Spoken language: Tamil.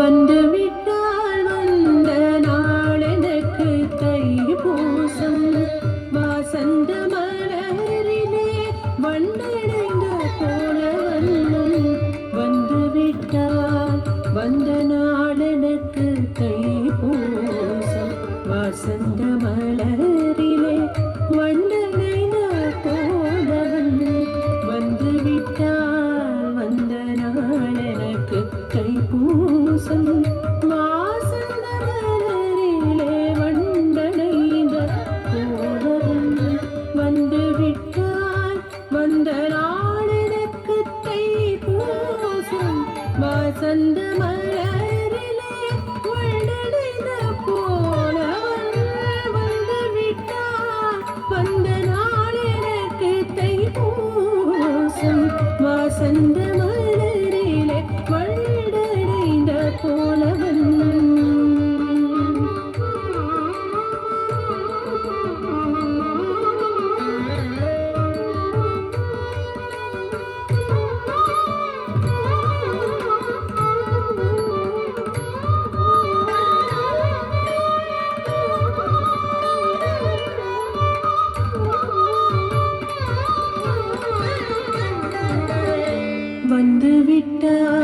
வந்து விட்டால் வந்த நாள் எனக்கு தைப்பூசம் வாசந்த மலரிலே வண்டடைந்த போல வண்ணம் வந்து விட்டால் வந்த நாள் எனக்கு தைப்பூசம் வாசந்த மலரிலே வண்டடைந்த போல வண்ணம் வந்து விட்டால் வந்த நாள் எனக்கு தைப்பூசம் வாசந்த மலரிலே வண்டடைந்த போல வந்து விட்டால் வந்த நாள் எனக்கு தைப்பூசம் வாசந்த மலரிலே வண்டடைந்த போல வந்து விட்டால் வந்த நாள் எனக்கு தைப்பூசம் வாசந்த மலரிலே வண்டடைந்த போலவன் வந்து விட்டார்